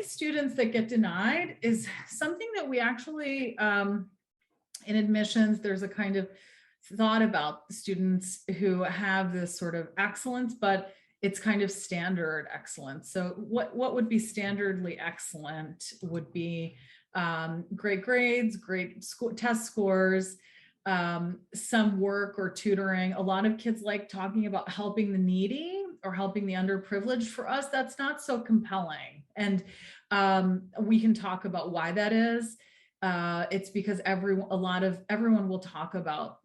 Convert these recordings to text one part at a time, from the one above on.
students that get denied is something that we actually, in admissions, there's a kind of thought about students who have this sort of excellence, but it's kind of standard excellence. So what would be standardly excellent would be great grades, great test scores, some work or tutoring. A lot of kids like talking about helping the needy or helping the underprivileged. For us, that's not so compelling. And we can talk about why that is. It's because everyone will talk about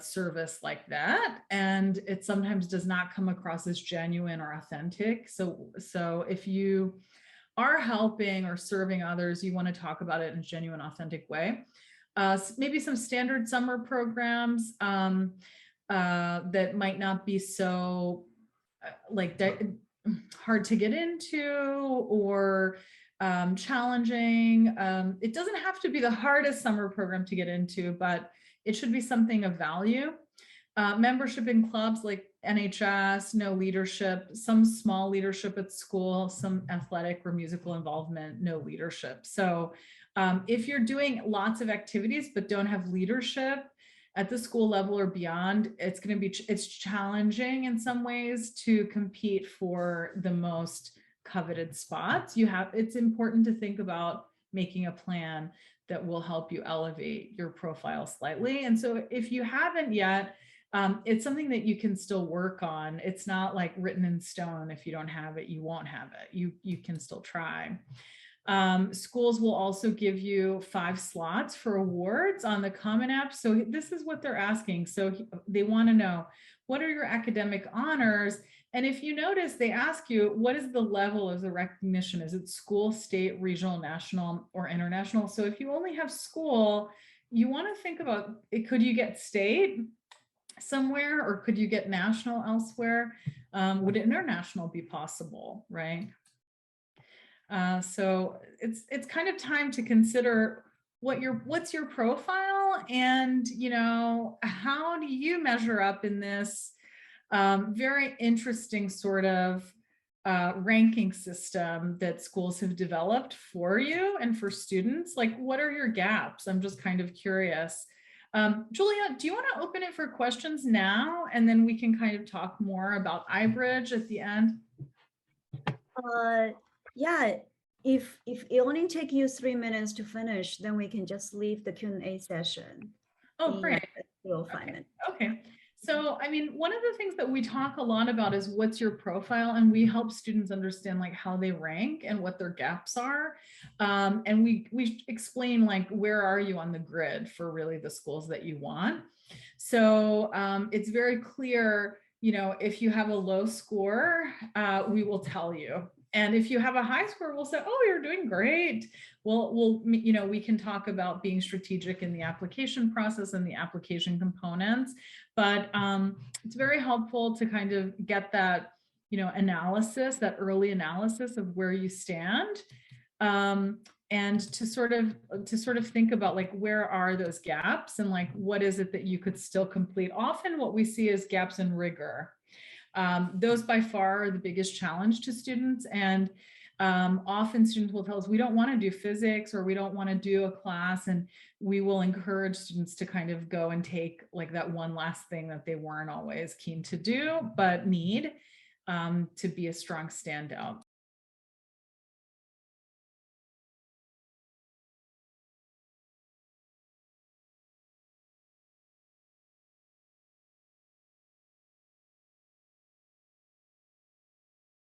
service like that, and it sometimes does not come across as genuine or authentic. So if you are helping or serving others, you want to talk about it in a genuine, authentic way. Maybe some standard summer programs that might not be so hard to get into or challenging. It doesn't have to be the hardest summer program to get into, but it should be something of value. Membership in clubs like NHS, no leadership, some small leadership at school, some athletic or musical involvement, no leadership. So if you're doing lots of activities but don't have leadership at the school level or beyond, it's challenging in some ways to compete for the most coveted spots. It's important to think about making a plan that will help you elevate your profile slightly. And so if you haven't yet, it's something that you can still work on. It's not like written in stone. If you don't have it, you won't have it. You can still try. Schools will also give you 5 slots for awards on the Common App. So this is what they're asking. So they want to know, what are your academic honors? And if you notice, they ask you, what is the level of the recognition? Is it school, state, regional, national, or international? So if you only have school, you want to think about, could you get state somewhere, or could you get national elsewhere? Would international be possible, right? So it's kind of time to consider what's your profile, and how do you measure up in this very interesting sort of ranking system that schools have developed for you and for students. Like, what are your gaps? I'm just kind of curious. Julia, do you want to open it for questions now, and then we can kind of talk more about iBridge at the end? Yeah, if it only take you 3 minutes to finish, then we can just leave the Q&A session. Oh, great. 5 minutes. Okay. So, I mean, one of the things that we talk a lot about is what's your profile, and we help students understand like how they rank and what their gaps are. And we explain like, where are you on the grid for really the schools that you want. So it's very clear, if you have a low score, we will tell you. And if you have a high score, we'll say, oh, you're doing great. We can talk about being strategic in the application process and the application components, but it's very helpful to kind of get that, analysis, that early analysis of where you stand, and to sort of think about like, where are those gaps, and like, what is it that you could still complete? Often what we see is gaps in rigor. Those by far are the biggest challenge to students. And often students will tell us, we don't want to do physics, or we don't want to do a class. And we will encourage students to kind of go and take like that one last thing that they weren't always keen to do, but need to be a strong standout.